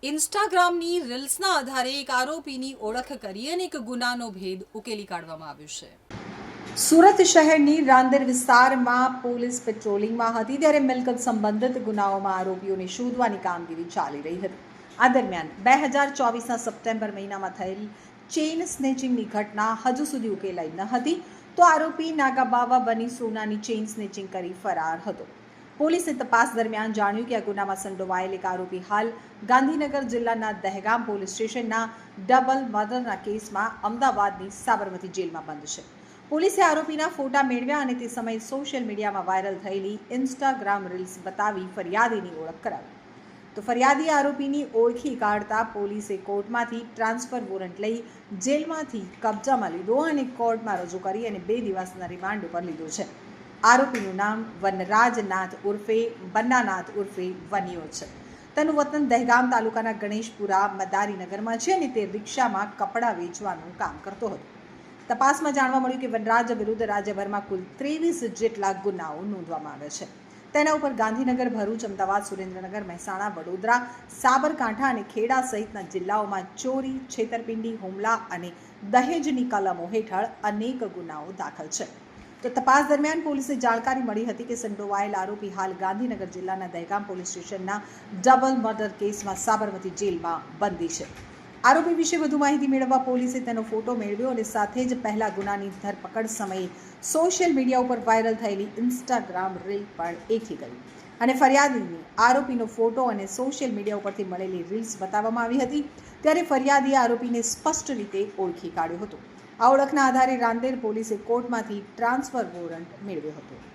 ઇન્સ્ટાગ્રામની રીલ્સના આધારે એક આરોપીની ઓળખ કરી અને એક ગુનાનો ભેદ ઉકેલી કાઢવામાં આવ્યો છે. સુરત શહેરની રાંદેર વિસ્તારમાં પોલીસ પેટ્રોલિંગમાં હતી ત્યારે મિલકત સંબંધિત ગુનાઓમાં આરોપીઓને શોધવાની કામગીરી ચાલી રહી હતી. આ દરમિયાન 2024ના સપ્ટેમ્બર મહિનામાં થયેલ ચેઇન સ્નેચિંગની ઘટના હજુ સુધી ઉકેલાઈ ન હતી તો આરોપી નાગાબાવા બની સોનાની ચેઇન સ્નેચિંગ કરી ફરાર હતો. પોલીસે તપાસ દરમિયાન જાણ્યું કે આ ગુનામાં સંડોવાયેલ એક આરોપી હાલ ગાંધીનગર જિલ્લાના દહેગામ પોલીસ સ્ટેશનના ડબલ મર્ડરના કેસમાં અમદાવાદની સાબરમતી જેલમાં બંધ છે. પોલીસે આરોપીના ફોટા મેળવ્યા અને તે સમયે સોશિયલ મીડિયામાં વાયરલ થયેલી ઇન્સ્ટાગ્રામ રીલ્સ બતાવી ફરિયાદીની ઓળખ કરાવી. તો ફરિયાદી આરોપીની ઓળખી કાઢતા પોલીસે કોર્ટમાંથી ટ્રાન્સફર વોરંટ લઈ જેલમાંથી કબજામાં લીધો અને કોર્ટમાં રજૂ કરી અને 2 દિવસના રિમાન્ડ ઉપર લીધો છે. આરોપીનું નામ વનરાજનાથ ઉર્ફે બન્નાનાથ ઉર્ફે વનિયો છે. તેનું વતન દહેગામ તાલુકાના ગણેશપુરા મદારીનગરમાં છે અને તે રિક્ષામાં કપડાં વેચવાનું કામ કરતો હતો. તપાસમાં જાણવા મળ્યું કે વનરાજ વિરુદ્ધ રાજ્યભરમાં કુલ 23 જેટલા ગુનાઓ નોંધવામાં આવ્યા છે. તેના ઉપર ગાંધીનગર, ભરૂચ, અમદાવાદ, સુરેન્દ્રનગર, મહેસાણા, વડોદરા, સાબરકાંઠા અને ખેડા સહિતના જિલ્લાઓમાં ચોરી, છેતરપિંડી, હુમલા અને દહેજની કલમો હેઠળ અનેક ગુનાઓ દાખલ છે. તો તપાસ દરમિયાન પોલીસે જાણકારી મળી હતી કે સંડોવાયેલ આરોપી હાલ ગાંધીનગર જિલ્લાના દહેગામ પોલીસ સ્ટેશનના ડબલ મર્ડર કેસમાં સાબરમતી જેલમાં બંધી છે. આરોપી વિશે વધુ માહિતી મેળવવા પોલીસે તેનો ફોટો મેળવ્યો અને સાથે જ પહેલા ગુનાની ધરપકડ સમયે સોશિયલ મીડિયા ઉપર વાયરલ થયેલી ઇન્સ્ટાગ્રામ રીલ પણ એકઠી કરી અને ફરિયાદીની આરોપીનો ફોટો અને સોશિયલ મીડિયા ઉપરથી મળેલી રીલ્સ બતાવવામાં આવી હતી. ત્યારે ફરિયાદીએ આરોપીને સ્પષ્ટ રીતે ઓળખી કાઢ્યો હતો. આ ઓળખના આધારે રાંદેર પોલીસે કોર્ટમાંથી ટ્રાન્સફર વોરંટ મેળવ્યો હતો.